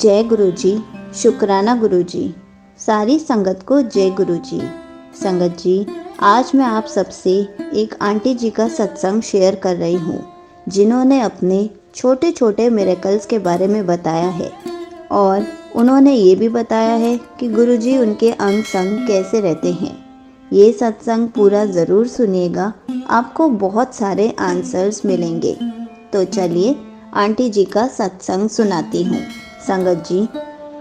जय गुरु जी। शुक्राना गुरु जी। सारी संगत को जय गुरु जी। संगत जी, आज मैं आप सबसे एक आंटी जी का सत्संग शेयर कर रही हूँ, जिन्होंने अपने छोटे छोटे मिरेकल्स के बारे में बताया है और उन्होंने ये भी बताया है कि गुरु जी उनके अंग संग कैसे रहते हैं। ये सत्संग पूरा ज़रूर सुनिएगा, आपको बहुत सारे आंसर्स मिलेंगे। तो चलिए आंटी जी का सत्संग सुनाती हूँ। संगत जी,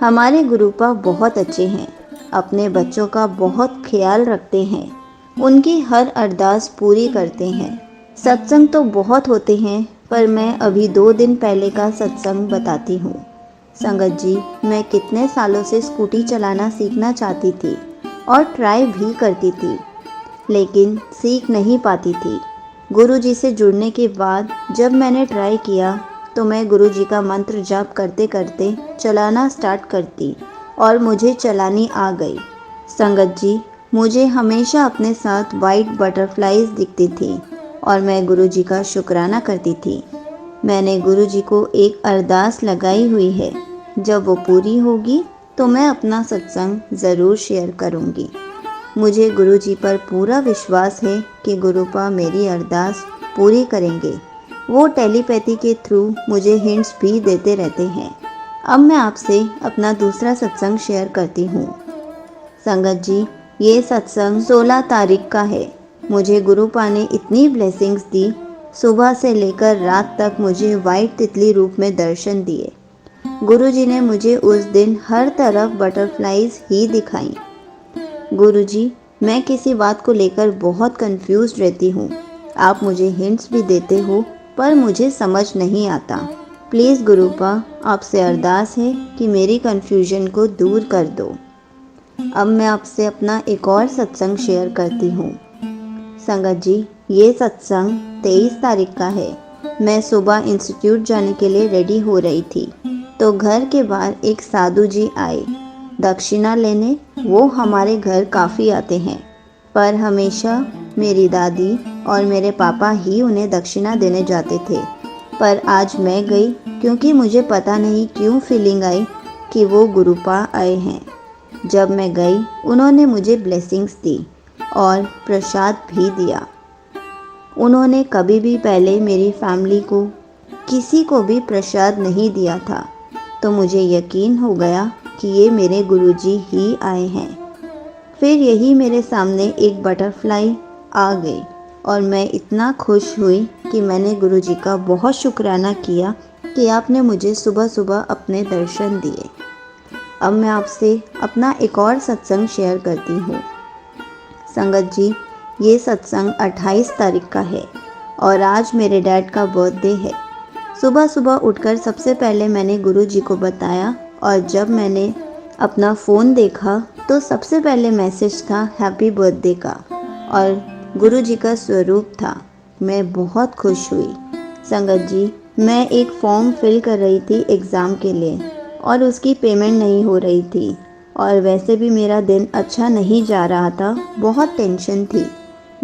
हमारे गुरुपा बहुत अच्छे हैं, अपने बच्चों का बहुत ख्याल रखते हैं, उनकी हर अरदास पूरी करते हैं। सत्संग तो बहुत होते हैं, पर मैं अभी 2 दिन पहले का सत्संग बताती हूँ। संगत जी, मैं कितने सालों से स्कूटी चलाना सीखना चाहती थी और ट्राई भी करती थी, लेकिन सीख नहीं पाती थी। गुरु जी से जुड़ने के बाद जब मैंने ट्राई किया तो मैं गुरु जी का मंत्र जाप करते करते चलाना स्टार्ट करती और मुझे चलानी आ गई। संगत जी, मुझे हमेशा अपने साथ वाइट बटरफ्लाइज दिखती थी और मैं गुरु जी का शुक्राना करती थी। मैंने गुरु जी को एक अरदास लगाई हुई है, जब वो पूरी होगी तो मैं अपना सत्संग ज़रूर शेयर करूँगी। मुझे गुरु जी पर पूरा विश्वास है कि गुरुपा मेरी अरदास पूरी करेंगे। वो टेलीपैथी के थ्रू मुझे हिंट्स भी देते रहते हैं। अब मैं आपसे अपना दूसरा सत्संग शेयर करती हूँ। संगत जी, ये सत्संग 16 तारीख का है। मुझे गुरुपा ने इतनी ब्लेसिंग्स दी, सुबह से लेकर रात तक मुझे वाइट तितली रूप में दर्शन दिए। गुरु जी ने मुझे उस दिन हर तरफ बटरफ्लाइज ही दिखाई। गुरु जी, मैं किसी बात को लेकर बहुत कंफ्यूज रहती हूँ। आप मुझे हिंट्स भी देते हो, पर मुझे समझ नहीं आता। प्लीज़ गुरुपा, आपसे अरदास है कि मेरी कन्फ्यूजन को दूर कर दो। अब मैं आपसे अपना एक और सत्संग शेयर करती हूँ। संगत जी, ये सत्संग 23 तारीख का है। मैं सुबह इंस्टीट्यूट जाने के लिए रेडी हो रही थी, तो घर के बाहर एक साधु जी आए दक्षिणा लेने। वो हमारे घर काफ़ी आते हैं, पर हमेशा मेरी दादी और मेरे पापा ही उन्हें दक्षिणा देने जाते थे। पर आज मैं गई क्योंकि मुझे पता नहीं क्यों फीलिंग आई कि वो गुरुपा आए हैं। जब मैं गई, उन्होंने मुझे ब्लेसिंग्स दी और प्रसाद भी दिया। उन्होंने कभी भी पहले मेरी फैमिली को किसी को भी प्रसाद नहीं दिया था, तो मुझे यकीन हो गया कि ये मेरे गुरुजी ही आए हैं। फिर यही मेरे सामने एक बटरफ्लाई आ गई और मैं इतना खुश हुई कि मैंने गुरुजी का बहुत शुक्राना किया कि आपने मुझे सुबह सुबह अपने दर्शन दिए। अब मैं आपसे अपना एक और सत्संग शेयर करती हूँ। संगत जी, ये सत्संग 28 तारीख का है और आज मेरे डैड का बर्थडे है। सुबह सुबह उठकर सबसे पहले मैंने गुरुजी को बताया और जब मैंने अपना फ़ोन देखा तो सबसे पहले मैसेज था हैप्पी बर्थडे का और गुरुजी का स्वरूप था। मैं बहुत खुश हुई। संगत जी, मैं एक फॉर्म फिल कर रही थी एग्ज़ाम के लिए और उसकी पेमेंट नहीं हो रही थी और वैसे भी मेरा दिन अच्छा नहीं जा रहा था, बहुत टेंशन थी।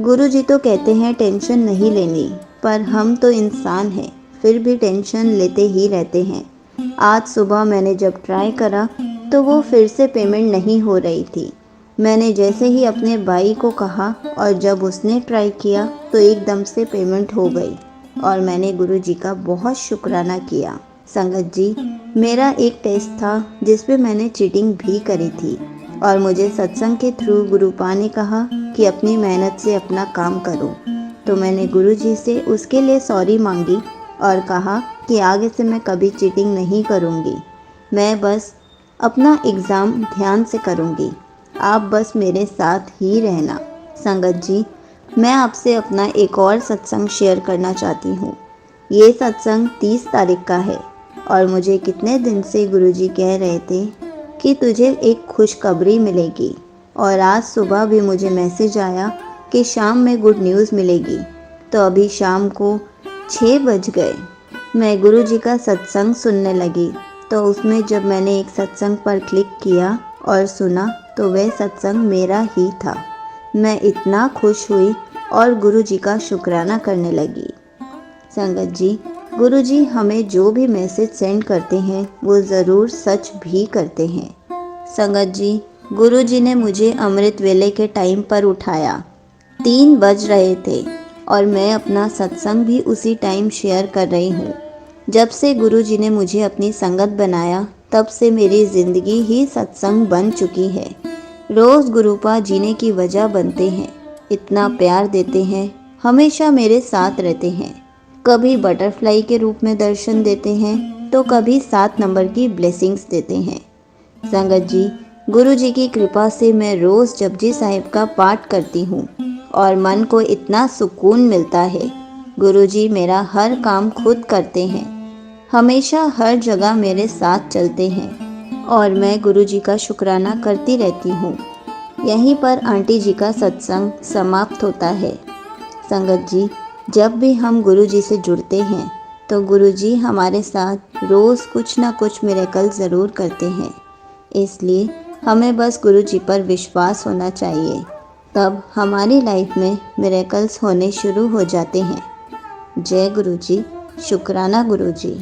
गुरुजी तो कहते हैं टेंशन नहीं लेनी, पर हम तो इंसान हैं, फिर भी टेंशन लेते ही रहते हैं। आज सुबह मैंने जब ट्राई करा तो वो फिर से पेमेंट नहीं हो रही थी। मैंने जैसे ही अपने भाई को कहा और जब उसने ट्राई किया तो एकदम से पेमेंट हो गई और मैंने गुरुजी का बहुत शुक्राना किया। संगत जी, मेरा एक टेस्ट था जिस पे मैंने चीटिंग भी करी थी और मुझे सत्संग के थ्रू गुरुपा ने कहा कि अपनी मेहनत से अपना काम करो, तो मैंने गुरुजी से उसके लिए सॉरी मांगी और कहा कि आगे से मैं कभी चीटिंग नहीं करूँगी। मैं बस अपना एग्ज़ाम ध्यान से करूँगी, आप बस मेरे साथ ही रहना। संगत जी, मैं आपसे अपना एक और सत्संग शेयर करना चाहती हूँ। ये सत्संग 30 तारीख का है और मुझे कितने दिन से गुरुजी कह रहे थे कि तुझे एक खुशखबरी मिलेगी और आज सुबह भी मुझे मैसेज आया कि शाम में गुड न्यूज़ मिलेगी। तो अभी शाम को 6 बज गए। मैं गुरुजी का सत्संग सुनने लगी, तो उसमें जब मैंने एक सत्संग पर क्लिक किया और सुना तो वह सत्संग मेरा ही था। मैं इतना खुश हुई और गुरुजी का शुक्राना करने लगी। संगत जी, गुरुजी हमें जो भी मैसेज सेंड करते हैं वो ज़रूर सच भी करते हैं। संगत जी, गुरुजी ने मुझे अमृत वेले के टाइम पर उठाया। 3 बज रहे थे और मैं अपना सत्संग भी उसी टाइम शेयर कर रही हूँ। जब से गुरुजी ने मुझे अपनी संगत बनाया तब से मेरी ज़िंदगी ही सत्संग बन चुकी है। रोज़ गुरुपा जीने की वजह बनते हैं, इतना प्यार देते हैं, हमेशा मेरे साथ रहते हैं। कभी बटरफ्लाई के रूप में दर्शन देते हैं तो कभी 7 नंबर की ब्लेसिंग्स देते हैं। संगत जी, गुरुजी की कृपा से मैं रोज़ जपजी साहिब का पाठ करती हूँ और मन को इतना सुकून मिलता है। गुरुजी मेरा हर काम खुद करते हैं, हमेशा हर जगह मेरे साथ चलते हैं और मैं गुरुजी का शुक्राना करती रहती हूँ। यहीं पर आंटी जी का सत्संग समाप्त होता है। संगत जी, जब भी हम गुरुजी से जुड़ते हैं तो गुरुजी हमारे साथ रोज़ कुछ ना कुछ मिरेकल ज़रूर करते हैं। इसलिए हमें बस गुरुजी पर विश्वास होना चाहिए, तब हमारी लाइफ में मिरेकल्स होने शुरू हो जाते हैं। जय गुरुजी, शुक्राना गुरुजी।